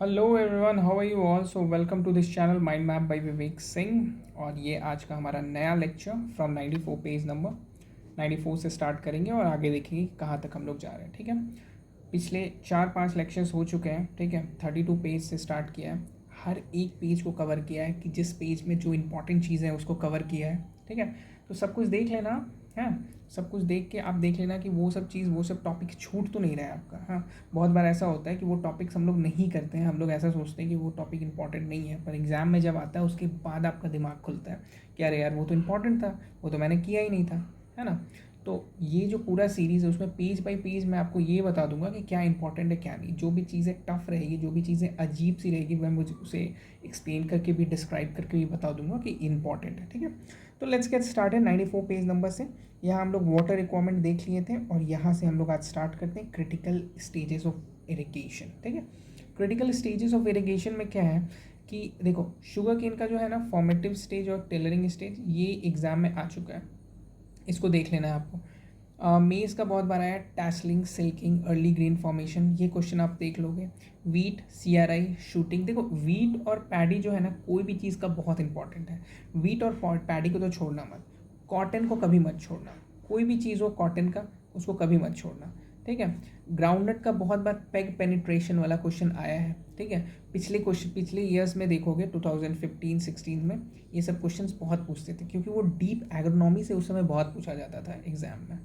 Hello everyone, how are you all? So welcome to this channel mind map by Vivek Singh. और ये आज का हमारा नया लेक्चर फ्रॉम 94 पेज नंबर 94 से स्टार्ट करेंगे और आगे देखेंगे कहाँ तक हम लोग जा रहे हैं। ठीक है, पिछले 4-5 लेक्चर्स हो चुके हैं। ठीक है, 32 पेज से स्टार्ट किया है, हर एक पेज को कवर किया है कि जिस पेज में जो इंपॉर्टेंट चीज़ है उसको कवर किया है। ठीक है, तो सब कुछ देख लेना है। सब कुछ देख के आप देख लेना कि वो सब चीज़, वो सब टॉपिक छूट तो नहीं रहा है आपका। हाँ, बहुत बार ऐसा होता है कि वो टॉपिक्स हम लोग नहीं करते हैं, हम लोग ऐसा सोचते हैं कि वो टॉपिक इंपॉर्टेंट नहीं है, पर एग्ज़ाम में जब आता है उसके बाद आपका दिमाग खुलता है कि अरे यार वो तो इंपॉर्टेंट था, वो तो मैंने किया ही नहीं था, है ना। तो ये जो पूरा सीरीज़ है उसमें पेज बाय पेज मैं आपको ये बता दूंगा कि क्या इंपॉर्टेंट है क्या नहीं। जो भी चीज़ें टफ रहेगी, जो भी चीज़ें अजीब सी रहेगी, मैं मुझे उसे एक्सप्लेन करके भी, डिस्क्राइब करके भी बता दूंगा कि इंपॉर्टेंट है। ठीक है, तो let's get started 94 page number से। यहाँ हम लोग वाटर रिक्वायरमेंट देख लिए थे और यहाँ से हम लोग आज स्टार्ट करते हैं क्रिटिकल स्टेजेस ऑफ इरिगेशन। ठीक है, क्रिटिकल स्टेजेस ऑफ इरिगेशन में क्या है कि देखो, शुगर केन का जो है ना फॉर्मेटिव स्टेज और टेलरिंग स्टेज, ये एग्जाम में आ चुका है, इसको देख लेना है आपको। मेज़ का बहुत बार आया, टैसलिंग, सिल्किंग, अर्ली ग्रेन फॉर्मेशन, ये क्वेश्चन आप देख लोगे। Wheat, CRI, shooting. देखो, वीट और पैडी जो है ना, कोई भी चीज़ का बहुत इंपॉर्टेंट है। वीट और पैडी को तो छोड़ना मत, कॉटन को कभी मत छोड़ना। कोई भी चीज़ हो कॉटन का, उसको कभी मत छोड़ना। ठीक है, ग्राउंडनट का बहुत बार पेग पेनिट्रेशन वाला क्वेश्चन आया है। ठीक है, पिछले ईयर्स में देखोगे 2015-16 में ये सब क्वेश्चंस बहुत पूछते थे, क्योंकि वो डीप एग्रोनॉमी से उस समय बहुत पूछा जाता था एग्जाम में।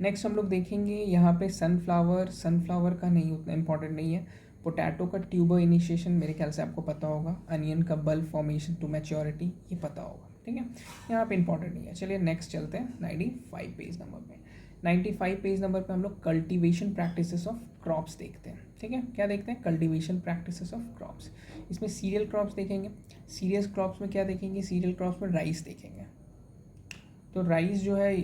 नेक्स्ट हम लोग देखेंगे यहाँ पे सनफ्लावर का नहीं, उतना इंपॉर्टेंट नहीं है। पोटैटो का ट्यूबर इनिशिएशन मेरे ख्याल से आपको पता होगा। अनियन का बल्ब फॉर्मेशन टू मैच्योरिटी, ये पता होगा। ठीक है, यहाँ पे इंपॉर्टेंट नहीं है। चलिए नेक्स्ट चलते हैं 95 पेज नंबर पे। 95 पेज नंबर पे हम लोग कल्टीवेशन प्रैक्टिसेस ऑफ क्रॉप्स देखते हैं। ठीक है, क्या देखते हैं? Cultivation practices of crops. इसमें सीरियल क्रॉप्स देखेंगे। सीरियल क्रॉप्स में क्या देखेंगे? सीरियल क्रॉप्स में राइस देखेंगे। तो राइस जो है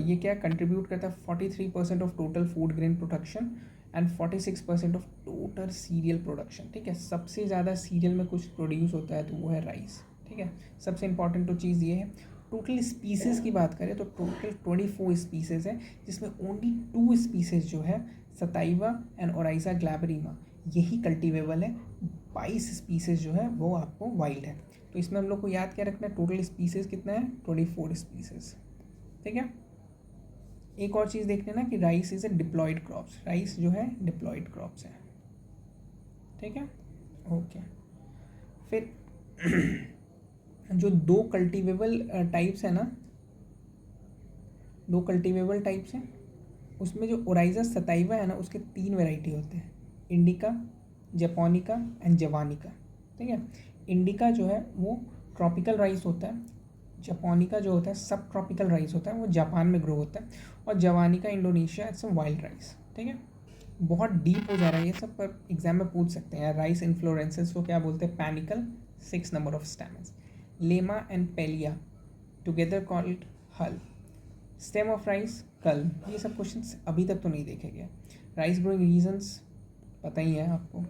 ये क्या कंट्रीब्यूट करता है? 43% of total food grain production and 46% of total serial production. ठीक है, सबसे ज़्यादा सीरियल में कुछ प्रोड्यूस होता है तो वो है राइस। ठीक है, सबसे इंपॉर्टेंट तो चीज़ ये है। टोटल स्पीसीज़ की बात करें तो टोटल 24 स्पीसीज़ है, जिसमें ओनली 2 स्पीसीज़ जो है, सताइवा एंड ओराइजा ग्लैबरीमा, यही कल्टिवेबल है। 22 स्पीसीज़ जो है वो आपको वाइल्ड है। तो इसमें हम लोग को याद क्या रखना है? टोटल स्पीसीज़ कितना है? 24 स्पीसीज़। ठीक है, एक और चीज़ देख लेना कि rice is a diploid crops. Rice जो है डिप्लॉयड क्रॉप्स है। ठीक है, ओके। फिर जो दो कल्टीवेबल टाइप्स है ना, दो कल्टीवेबल टाइप्स हैं, उसमें जो ओराइजा सताइवा है ना, उसके 3 वैरायटी होते हैं, इंडिका, जापानिका एंड जवानिका। ठीक है, इंडिका जो है वो ट्रॉपिकल राइस होता है, जापानिका जो होता है सब ट्रॉपिकल राइस होता है, वो जापान में ग्रो होता है, और जवानिका इंडोनेशिया, इट्स वाइल्ड राइस। ठीक है, बहुत डीप हो जा रहा है ये सब, पर एग्जाम में पूछ सकते हैं। राइस इन्फ्लोरेंसेस को क्या बोलते हैं? Panicle, 6 number of stamens. Lemma and palea together called hull. Stem of rice, culm. ये सब क्वेश्चन अभी तक तो नहीं देखे गए। राइस ग्रोइंग रीजन्स पता ही है आपको,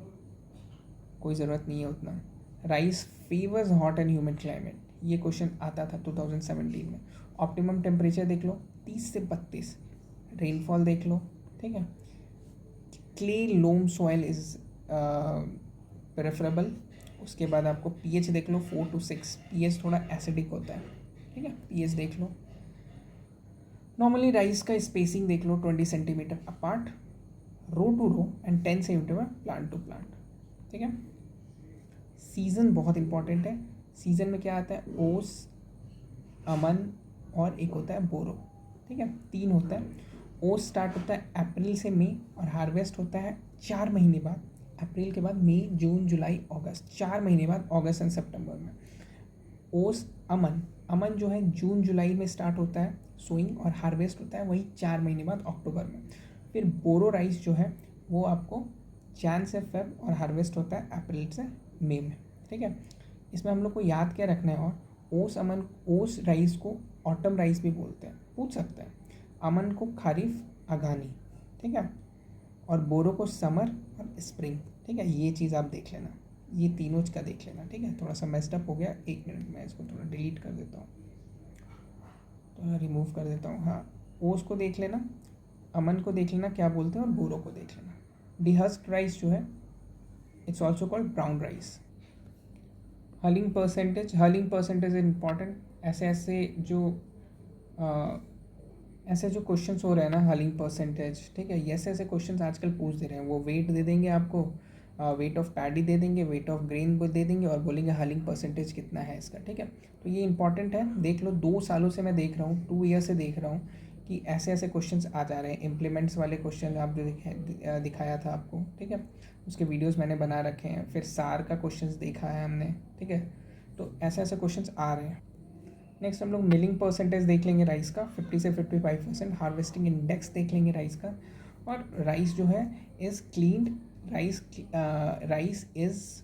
कोई ज़रूरत नहीं है उतना। Rice favours hot and humid climate, ये क्वेश्चन आता था 2017 में। ऑप्टिमम टेम्परेचर देख लो 30 से 32, रेनफॉल देख लो। ठीक है, clay loam soil is preferable. उसके बाद आपको पीएच देख लो 4 to 6, पीएच थोड़ा एसिडिक होता है। ठीक है, पीएच देख लो। नॉर्मली राइस का स्पेसिंग देख लो 20 centimetre apart, row to row and 10 centimetre plant to plant. ठीक है, सीज़न बहुत इंपॉर्टेंट है। सीज़न में क्या आता है? ओस, अमन और एक होता है बोरो। ठीक है, 3 होता है। ओस स्टार्ट होता है अप्रैल से मई और हार्वेस्ट होता है 4 महीने बाद। अप्रैल के बाद मई, जून, जुलाई, अगस्त, 4 महीने बाद अगस्त एंड सितंबर में। ओस अमन, अमन जो है जून जुलाई में स्टार्ट होता है सोइंग, और हार्वेस्ट होता है वही 4 महीने बाद अक्टूबर में। फिर बोरो राइस जो है वो आपको जैन से फेब और हार्वेस्ट होता है अप्रैल से मई में। ठीक है, इसमें हम लोग को याद क्या रखना है? और ओस राइस को ऑटम राइस भी बोलते हैं, पूछ सकते हैं। अमन को खरीफ अगानी। ठीक है, और बोरो को समर और स्प्रिंग। ठीक है, ये चीज़ आप देख लेना, ये तीनों का देख लेना। ठीक है, थोड़ा सा मेस्टअप हो गया, 1 मिनट में इसको थोड़ा डिलीट कर देता हूँ, तो रिमूव कर देता हूँ। हाँ, ओस को देख लेना, अमन को देख लेना क्या बोलते हैं, और बोरो को देख लेना। डिहस्क्ड राइस जो है it's also called brown rice. Hurling percentage important. ऐसे जो क्वेश्चंस हो रहे हैं ना, हर्लिंग परसेंटेज, ठीक है, ऐसे ऐसे क्वेश्चंस आजकल पूछ दे रहे हैं. वो वेट दे देंगे आपको, वेट ऑफ पैडी दे देंगे, वेट ऑफ ग्रेन दे देंगे और बोलेंगे हर्लिंग परसेंटेज कितना है इसका. ठीक है, तो ये इंपॉर्टेंट है, देख लो. 2 सालों से मैं देख रहा हूँ, 2 ईयर से देख रहा हूँ कि ऐसे ऐसे क्वेश्चंस आ जा रहे हैं. इम्प्लीमेंट्स वाले क्वेश्चन आप जो दिखाया था आपको, ठीक है, उसके वीडियोस मैंने बना रखे हैं. फिर सार का क्वेश्चंस देखा है हमने, ठीक है. तो ऐसे ऐसे क्वेश्चंस आ रहे हैं. नेक्स्ट हम लोग मिलिंग परसेंटेज देख लेंगे राइस का, 50 से 55%. हार्वेस्टिंग इंडेक्स देख लेंगे राइस का. और राइस जो है is cleaned rice is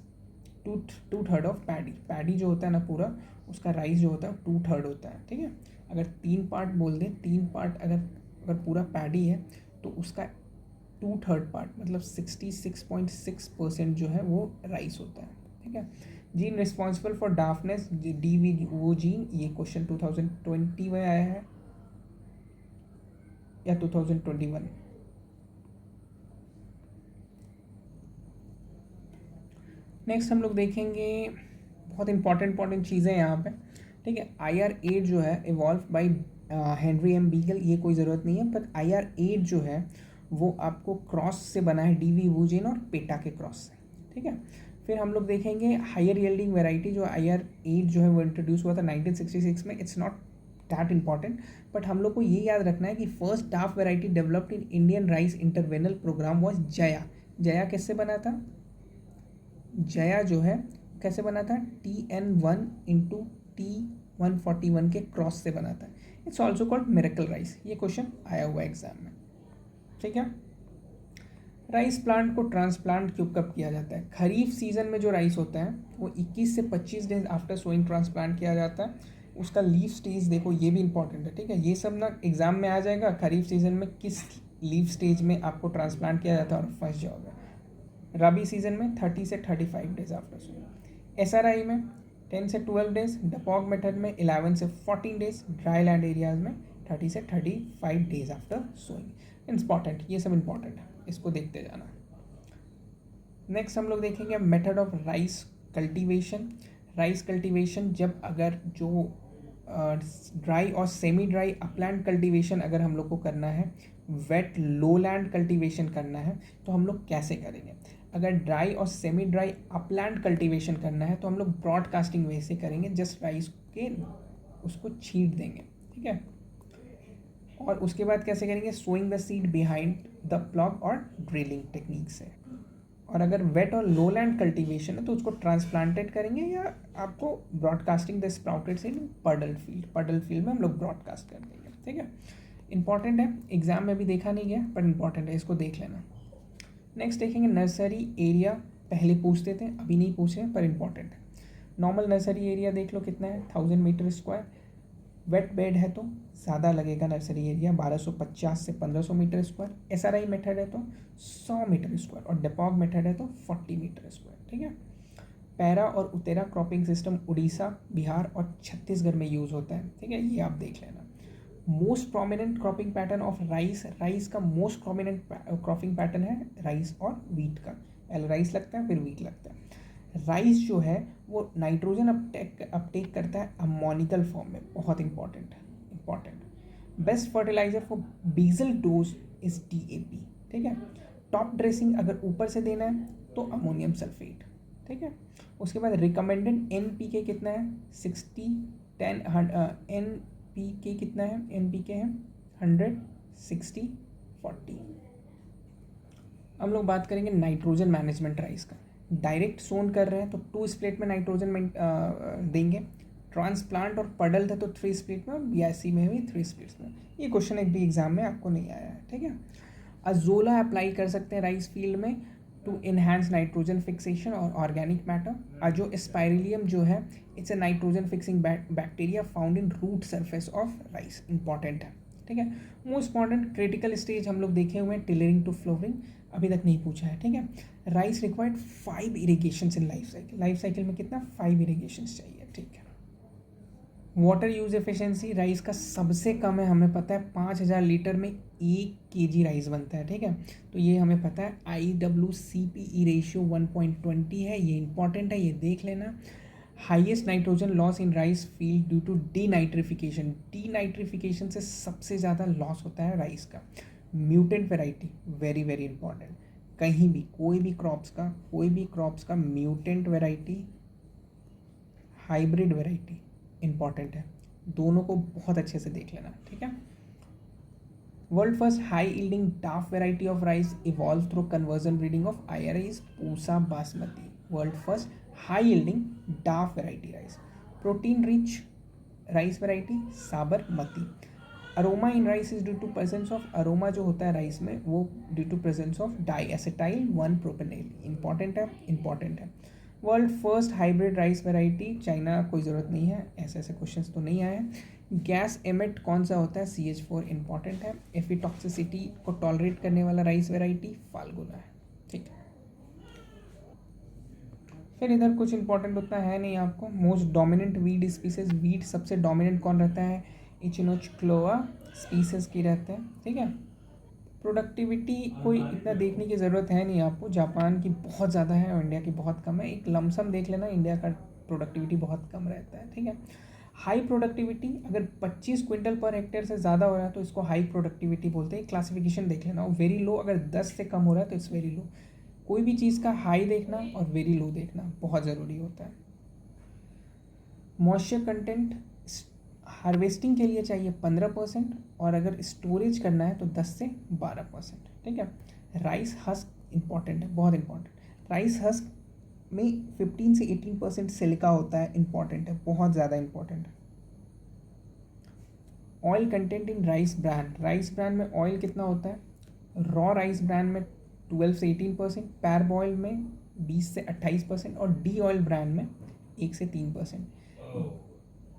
two third of paddy. Paddy जो होता है ना पूरा, उसका राइस जो होता है 2/3 होता है. ठीक है, अगर 3 पार्ट बोल दें, 3 पार्ट अगर पूरा पैडी है तो उसका 2/3 पार्ट मतलब 66.6% जो है वो राइस होता है. ठीक है. Gene responsible for darkness, D V वो जीन, ये क्वेश्चन 2020 में आया है या 2021. नेक्स्ट हम लोग देखेंगे बहुत इंपॉर्टेंट चीज़ें यहाँ पे. ठीक है, IR8 जो है evolve by Henry M Beagle. ये कोई ज़रूरत नहीं है, पर IR8 जो है वो आपको क्रॉस से बना है, डीवी वो जीन और पेटा के क्रॉस से. ठीक है. फिर हम लोग देखेंगे हायर यील्डिंग वेराइटी, जो IR8 जो है वो इंट्रोड्यूस हुआ था 1966 में. It's not that important, but हम लोग को ये याद रखना है कि first dwarf variety developed in Indian rice international program was Jaya. Jaya किससे बना था? जया जो है कैसे बना था? TN1 इंटू T141 के क्रॉस से बना था. It's also called miracle rice. ये क्वेश्चन आया हुआ एग्जाम में. ठीक है. राइस प्लांट को ट्रांसप्लांट कब किया जाता है? खरीफ सीजन में जो राइस होता है वो 21 से 25 डेज आफ्टर सोइंग ट्रांसप्लांट किया जाता है. उसका लीफ स्टेज देखो, ये भी इंपॉर्टेंट है. ठीक है, ये सब ना एग्जाम में आ जाएगा. खरीफ सीजन में किस लीफ स्टेज में आपको ट्रांसप्लांट किया जाता है और फंस जाओगे. रबी सीजन में 30 से 35 डेज आफ्टर सोइंग. SRI में 10 से 12 डेज. डपॉग मेथड में 11 से 14 डेज. ड्राई लैंड एरियाज में 30 से 35 डेज आफ्टर सोइंग. इंपॉर्टेंट, ये सब इंपॉर्टेंट है, इसको देखते जाना. नेक्स्ट हम लोग देखेंगे method of rice cultivation. Rice cultivation जब अगर जो ड्राई और सेमी ड्राई अपलैंड कल्टीवेशन अगर हम लोग को करना है, वेट लोलैंड कल्टीवेशन करना है, तो हम लोग कैसे करेंगे? अगर ड्राई और सेमी ड्राई अपलैंड कल्टीवेशन करना है तो हम लोग ब्रॉडकास्टिंग वे से करेंगे. जस्ट राइस के उसको छींट देंगे. ठीक है. और उसके बाद कैसे करेंगे? Sowing the seed behind the plough और ड्रिलिंग टेक्निक से. और अगर वेट और लोलैंड कल्टीवेशन है तो उसको ट्रांसप्लांटेड करेंगे या आपको ब्रॉडकास्टिंग द स्प्राउटेड सीड पडल फील्ड में हम लोग ब्रॉडकास्ट कर देंगे. ठीक है, इंपॉर्टेंट है, एग्जाम में भी देखा नहीं गया पर इंपॉर्टेंट है, इसको देख लेना. नेक्स्ट देखेंगे नर्सरी एरिया. पहले पूछते थे, अभी नहीं पूछे पर इंपॉर्टेंट है. नॉर्मल नर्सरी एरिया देख लो कितना है, 1000 मीटर स्क्वायर. वेट बेड है तो ज़्यादा लगेगा नर्सरी एरिया, 1250 से 1500 मीटर स्क्वायर. SRI मेथड है तो 100 मीटर स्क्वायर और डेपॉग मेथड है तो 40 मीटर स्क्वायर. ठीक है. पैरा और उतेरा क्रॉपिंग सिस्टम उड़ीसा, बिहार और छत्तीसगढ़ में यूज़ होता है. ठीक है, ये आप देख लेना. Most prominent cropping pattern of rice. Rice का मोस्ट प्रोमिनेंट क्रॉपिंग पैटर्न है राइस और वीट का. पहले राइस लगता है फिर वीट लगता है. राइस जो है वो नाइट्रोजन अपटेक करता है अमोनिकल फॉर्म में. बहुत important. Best fertiliser for basal dose is DAP. ठीक है. टॉप ड्रेसिंग अगर ऊपर से देना है तो अमोनियम सल्फेट. ठीक है. उसके बाद रिकमेंडेड NPK कितना है? 60-10. NPK कितना है? NPK है 100, 60, 40. हम लोग बात करेंगे नाइट्रोजन मैनेजमेंट राइस का. डायरेक्ट सोन कर रहे हैं तो 2 स्प्लिट में नाइट्रोजन देंगे. ट्रांसप्लांट और पडल था तो 3 स्प्लिट में. BIC में भी 3 स्प्लिट्स में. ये क्वेश्चन एक भी एग्जाम में आपको नहीं आया है. ठीक है. अजोला अप्लाई कर सकते हैं राइस फील्ड में टू इन्हांस नाइट्रोजन फिक्सेशन और ऑर्गेनिक मैटर. अजो स्पाइरिलियम जो है it's a nitrogen fixing bacteria found in root surface of rice. Important है. ठीक है. मोस्ट इंपॉर्टेंट क्रिटिकल स्टेज हम लोग देखे हुए हैं, टिलरिंग टू फ्लोरिंग, अभी तक नहीं पूछा है. ठीक है. Rice required 5 irrigation in life cycle. Life cycle में कितना? 5 इरीगेशन चाहिए. ठीक है. वाटर यूज एफिशिएंसी राइस का सबसे कम है, हमें पता है 5000 लीटर में 1 kg राइस बनता है, ठीक है। तो ये हमें पता है। IWCPE रेशियो 1.20 है, ये इंपॉर्टेंट है, ये देख लेना। Highest nitrogen loss in rice field due to denitrification, denitrification से सबसे ज़्यादा लॉस होता है राइस का। Mutant variety very very important, कहीं भी कोई भी क्रॉप्स का mutant variety, hybrid variety important है, दोनों को बहुत अच्छे से देख लेना, ठीक है। World first high yielding dwarf variety of rice evolve through conversion breeding of IRI Pusa Basmati. World first high yielding dwarf variety rice. Protein rich rice variety Sabarmati. Aroma in rice is due to presence of, aroma जो होता है rice में वो due to presence of di acetyl 1 propenal. Important है, important है। World first hybrid rice variety China, कोई ज़रूरत नहीं है, ऐसे ऐसे क्वेश्चंस तो नहीं आए हैं। गैस एमिट कौन सा होता है? CH4 इंपॉर्टेंट है। एफिटॉक्सिसिटी को टॉलरेट करने वाला राइस वेराइटी फाल्गुना है, ठीक है। फिर इधर कुछ इंपॉर्टेंट उतना है नहीं आपको। Most dominant weed species, weed सबसे डोमिनेंट कौन रहता है? इचिनोचक्लोआ स्पीसीज की रहते हैं, ठीक है। प्रोडक्टिविटी कोई इतना देखने की ज़रूरत है नहीं आपको, जापान की बहुत ज़्यादा है और इंडिया की बहुत कम है। एक लमसम देख लेना, इंडिया का प्रोडक्टिविटी बहुत कम रहता है, ठीक है। हाई प्रोडक्टिविटी अगर 25 क्विंटल पर हेक्टेयर से ज़्यादा हो रहा है तो इसको हाई प्रोडक्टिविटी बोलते हैं। क्लासिफिकेशन देख लेना। और वेरी लो अगर 10 से कम हो रहा है तो इट्स वेरी लो। कोई भी चीज़ का हाई देखना और वेरी लो देखना बहुत ज़रूरी होता है। मॉइस्चर कंटेंट हार्वेस्टिंग के लिए चाहिए 15% और अगर स्टोरेज करना है तो 10 से 12%, ठीक है। राइस हस्क इंपॉर्टेंट है, बहुत इंपॉर्टेंट। राइस हस्क में 15 से 18% सिलिका होता है, इंपॉर्टेंट है, बहुत ज़्यादा इंपॉर्टेंट है। Oil content in rice bran, rice bran में ऑयल कितना होता है? रॉ राइस ब्रान में 12 से 18%, पैर बॉयल में 20 से 28% और डी ऑयल ब्रान में 1 से 3%।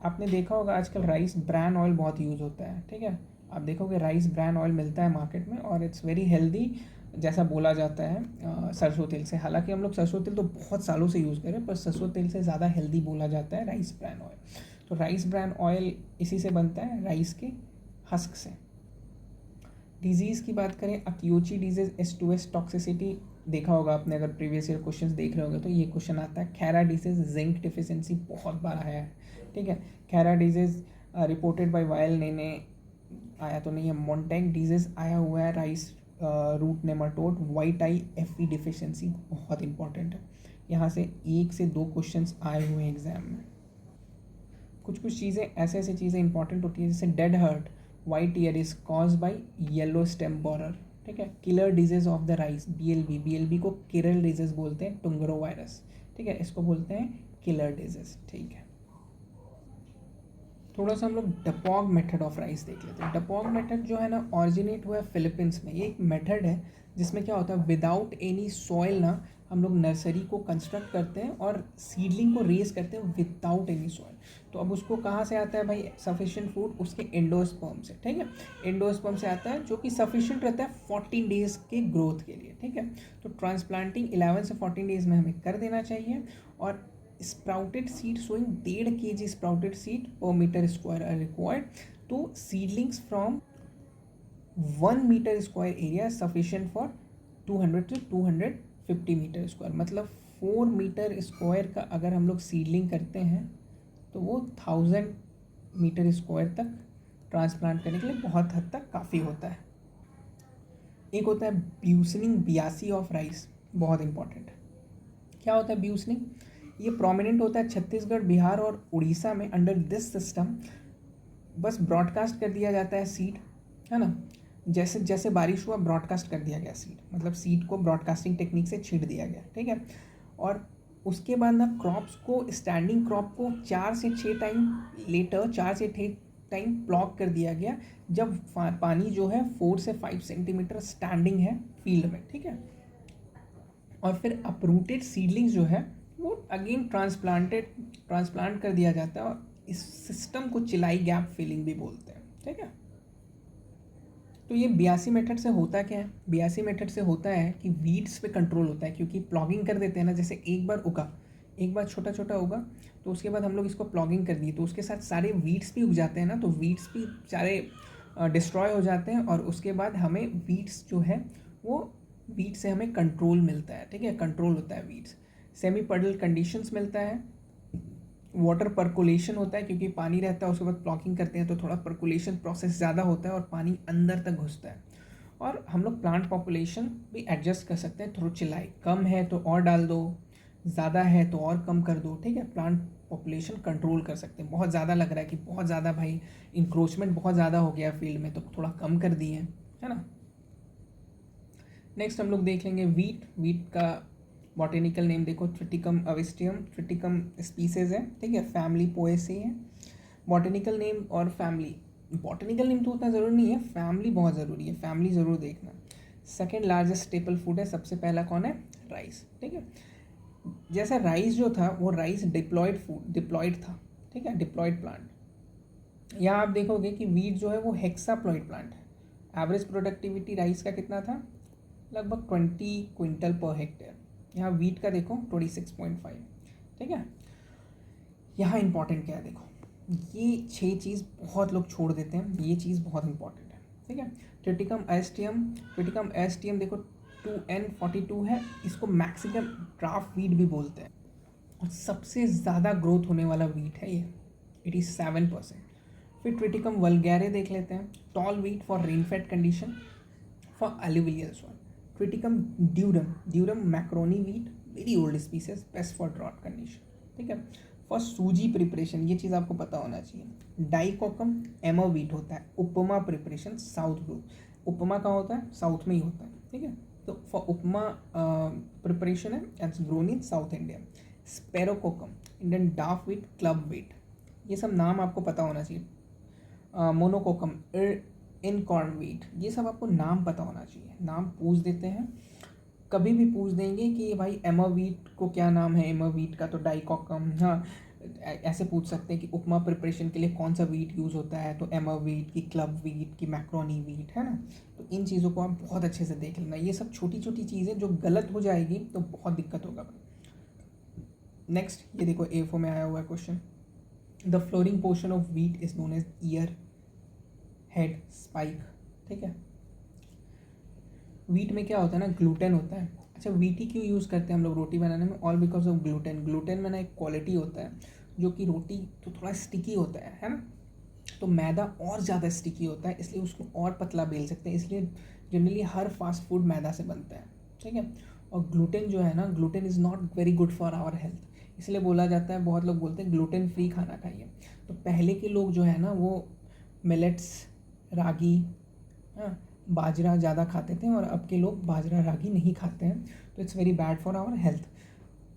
आपने देखा होगा आजकल राइस ब्रान ऑयल बहुत यूज़ होता है, ठीक है। आप देखोगे राइस ब्रान ऑयल मिलता है मार्केट में और इट्स वेरी हेल्दी, जैसा बोला जाता है सरसों तेल से। हालांकि हम लोग सरसों तेल तो बहुत सालों से यूज़ करें, पर सरसों तेल से ज़्यादा हेल्दी बोला जाता है राइस ब्रान ऑयल। तो राइस ब्रान ऑयल इसी से बनता है, राइस के हस्क से। डिजीज़ की बात करें, अक्यूची डिजीज़, H2S टॉक्सिसिटी देखा होगा आपने, अगर प्रीवियस ईयर क्वेश्चंस देख रहे होंगे तो ये क्वेश्चन आता है। खैरा डिजीज़, जिंक डिफिशियंसी बहुत बार आया है, ठीक है। Khaira disease reported by Y L Nene आया तो नहीं है। मोन्टेग डिजीज़ आया हुआ है, rice root nematode. White eye FE deficiency बहुत इंपॉर्टेंट है, यहाँ से 1 से 2 क्वेश्चंस आए हुए हैं एग्जाम में। कुछ कुछ चीज़ें ऐसे ऐसे चीज़ें इंपॉर्टेंट होती है, जैसे dead hurt white year is cause by yellow stem borer, ठीक है। Killer disease of the rice, BLB को किरल डिजीज बोलते हैं, टुंगरो वायरस, ठीक है, इसको बोलते हैं किलर डिजीज, ठीक है। थोड़ा सा हम लोग डपॉग मेथड ऑफ राइस देख लेते हैं। डपॉग मेथड जो है ना, ऑरिजिनेट हुआ है फिलीपींस में। ये एक मेथड है जिसमें क्या होता है, विदाउट एनी सॉइल ना हम लोग नर्सरी को कंस्ट्रक्ट करते हैं और सीडलिंग को रेज करते हैं विदाउट एनी सॉइल। तो अब उसको कहाँ से आता है भाई सफिशिएंट फूड? उसके एंडोस्पर्म से, ठीक है। एंडोस्पर्म से आता है जो कि सफिशिएंट रहता है 14 डेज के ग्रोथ के लिए, ठीक है। तो ट्रांसप्लांटिंग 11 से 14 डेज में हमें कर देना चाहिए। और sprouted seed sowing 1.5 kg sprouted seed per metre square are required. तो seedlings from 1 metre square area sufficient for 200 to 250 metre square. मतलब 4 मीटर स्क्वायर का अगर हम लोग सीडलिंग करते हैं तो वो 1000 मीटर स्क्वायर तक ट्रांसप्लांट करने के लिए बहुत हद तक काफ़ी होता है। एक होता है ब्यूसनिंग बियासी ऑफ राइस, बहुत इंपॉर्टेंट है। क्या होता है ब्यूसनिंग? ये प्रोमिनेंट होता है छत्तीसगढ़, बिहार और उड़ीसा में। अंडर दिस सिस्टम बस ब्रॉडकास्ट कर दिया जाता है सीड, है ना। जैसे जैसे बारिश हुआ ब्रॉडकास्ट कर दिया गया सीड, मतलब सीड को ब्रॉडकास्टिंग टेक्निक से छींट दिया गया, ठीक है। और उसके बाद ना क्रॉप्स को, स्टैंडिंग क्रॉप को 4 से 6 टाइम लेटर, 4 से 6 टाइम प्लॉग कर दिया गया, जब पानी जो है 4 से 5 सेंटीमीटर स्टैंडिंग है फील्ड में, ठीक है। और फिर अपरूटेड सीडलिंग्स जो है वो अगेन ट्रांसप्लांट कर दिया जाता है। और इस सिस्टम को चिलाई गैप फिलिंग भी बोलते हैं, ठीक है। तो ये बियासी मेथड से होता क्या है? बियासी मेथड से होता है कि वीड्स पे कंट्रोल होता है, क्योंकि प्लॉगिंग कर देते हैं ना, जैसे एक बार उगा, एक बार छोटा छोटा होगा तो उसके बाद हम लोग इसको प्लॉगिंग कर दिए तो उसके साथ सारे वीड्स भी उग जाते हैं ना, तो वीड्स भी सारे डिस्ट्रॉय हो जाते हैं और उसके बाद हमें वीड्स जो है वो वीड से हमें कंट्रोल मिलता है, ठीक है, कंट्रोल होता है वीड्स। सेमी पडल कंडीशंस मिलता है, वाटर पर्कुलेशन होता है क्योंकि पानी रहता है, उसके बाद प्लॉकिंग करते हैं तो थोड़ा पर्कुलेशन प्रोसेस ज़्यादा होता है और पानी अंदर तक घुसता है। और हम लोग प्लांट पॉपुलेशन भी एडजस्ट कर सकते हैं थ्रू चिलाई, कम है तो और डाल दो, ज़्यादा है तो और कम कर दो, ठीक है। प्लांट पॉपुलेशन कंट्रोल कर सकते हैं। बहुत ज़्यादा लग रहा है कि बहुत ज़्यादा भाई इंक्रोचमेंट बहुत ज़्यादा हो गया फील्ड में, तो थोड़ा कम कर दिए, है ना। नेक्स्ट हम लोग देख लेंगे वीट। वीट का बॉटेनिकल नेम देखो, ट्रिटिकम अविस्टियम, ट्रिटिकम स्पीसीज है, ठीक है, फैमिली पोएसी है। बॉटेनिकल नेम और फैमिली, बॉटेनिकल नेम तो उतना ज़रूरी नहीं है, फैमिली बहुत ज़रूरी है, फैमिली ज़रूर देखना। सेकेंड लार्जेस्ट स्टेपल फूड है, सबसे पहला कौन है, राइस, ठीक है। जैसे राइस जो था वो राइस डिप्लॉयड फूड, डिप्लॉयड था, ठीक है, डिप्लॉयड प्लांट। यहाँ आप देखोगे कि वीट जो है वो हेक्साप्लॉयड प्लांट है। एवरेज प्रोडक्टिविटी राइस का कितना था, लगभग 20 क्विंटल पर हेक्टेयर। यहाँ वीट का देखो 26.5, ठीक है। यहाँ इंपॉर्टेंट क्या है देखो, ये 6 चीज़ बहुत लोग छोड़ देते हैं, ये चीज़ बहुत इंपॉर्टेंट है, ठीक है। ट्रिटिकम एस्टियम, ट्रिटिकम एस्टियम देखो 2N42 है, इसको मैक्सिकन ड्राफ्ट वीट भी बोलते हैं और सबसे ज़्यादा ग्रोथ होने वाला वीट है ये, 87%। फिर ट्रिटिकम वल्गैरे देख लेते हैं, tall wheat for rainfed condition for alluvial soil. Triticum durum, durum macaroni wheat, very old species, best for drought condition, ठीक है। फॉर सूजी प्रिपरेशन, ये चीज़ आपको पता होना चाहिए। डाइकोकम एमो वीट होता है, उपमा प्रिपरेशन साउथ ग्रुप। उपमा कहाँ होता है, साउथ में ही होता है, ठीक है। तो फॉर उपमा प्रिपरेशन है, and grown in South India. Sphaerococcum, Indian dark wheat, club wheat, ये सब नाम आपको पता होना चाहिए। मोनोकोकम इन कॉर्न वीट, ये सब आपको नाम पता होना चाहिए, नाम पूछ देते हैं, कभी भी पूछ देंगे कि भाई एमा वीट को क्या नाम है, एमा वीट का तो डाइकोकम, हाँ ऐसे पूछ सकते हैं कि उपमा प्रिपरेशन के लिए कौन सा वीट यूज़ होता है, तो एमा वीट की, क्लब वीट की, मैक्रोनी वीट, है ना। तो इन चीज़ों को आप बहुत अच्छे से देख लेना, ये सब छोटी छोटी चीज़ें जो गलत हो जाएगी तो बहुत दिक्कत होगा। नेक्स्ट ये देखो A4 में आया हुआ है question, the flowering portion of wheat is known as ear, head, spike, ठीक है। वीट में क्या होता है ना, ग्लूटेन होता है। अच्छा वीट ही क्यों यूज़ करते हैं हम लोग रोटी बनाने में, all because of gluten. Gluten में ना एक क्वालिटी होता है जो कि रोटी तो थोड़ा स्टिकी होता है ना, तो मैदा और ज़्यादा स्टिकी होता है, इसलिए उसको और पतला बेल सकते हैं, इसलिए जनरली हर फास्ट फूड मैदा से बनता है, ठीक है। और ग्लूटेन जो है ना, gluten is not very good for our health, इसलिए बोला जाता है, बहुत लोग बोलते हैं ग्लूटेन फ्री खाना खाइए। तो पहले के लोग जो है ना वो मिलेट्स, रागी, हाँ बाजरा ज़्यादा खाते थे और अब के लोग बाजरा रागी नहीं खाते हैं, तो it's very bad for our health.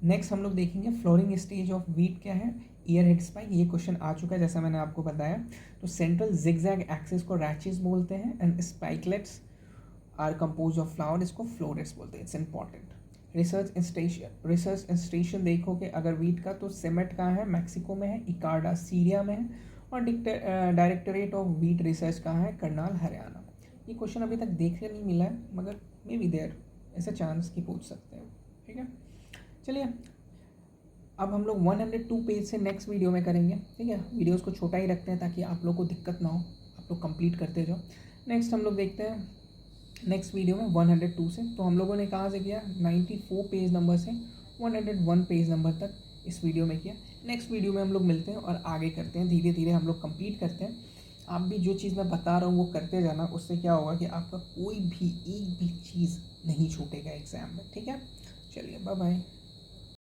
Next हम लोग देखेंगे फ्लोरिंग स्टेज ऑफ वीट क्या है, ईयर हेड स्पाइक, ये क्वेश्चन आ चुका है जैसा मैंने आपको बताया। तो सेंट्रल जिगजैग एक्सिस को रैचेस बोलते हैं and spikelets are compose of flower, इसको फ्लोरेट्स बोलते हैं, इट्स इंपॉर्टेंट। रिसर्च इंस्टीट्यूशन देखोगे अगर वीट का, तो सेमेट कहाँ है, मैक्सिको में है, इकार्डा सीरिया में है, और डायरेक्टरेट ऑफ वीट रिसर्च कहाँ है, करनाल हरियाणा। ये क्वेश्चन अभी तक देखने नहीं मिला है, मगर मे बी देयर ऐसा चांस कि पूछ सकते हैं, ठीक है। चलिए अब हम लोग 102 पेज से नेक्स्ट वीडियो में करेंगे, ठीक है। वीडियोस को छोटा ही रखते हैं ताकि आप लोग को दिक्कत ना हो, आप लोग कंप्लीट करते जाओ। नेक्स्ट हम लोग देखते हैं नेक्स्ट वीडियो में 102 से, तो हम लोगों ने कहाँ से किया, 94 पेज नंबर से 101 पेज नंबर तक इस वीडियो में किया। नेक्स्ट वीडियो में हम लोग मिलते हैं और आगे करते हैं, धीरे धीरे हम लोग कंप्लीट करते हैं। आप भी जो चीज़ मैं बता रहा हूँ वो करते जाना, उससे क्या होगा कि आपका कोई भी एक भी चीज़ नहीं छूटेगा एग्ज़ाम में, ठीक है। चलिए बाय बाय।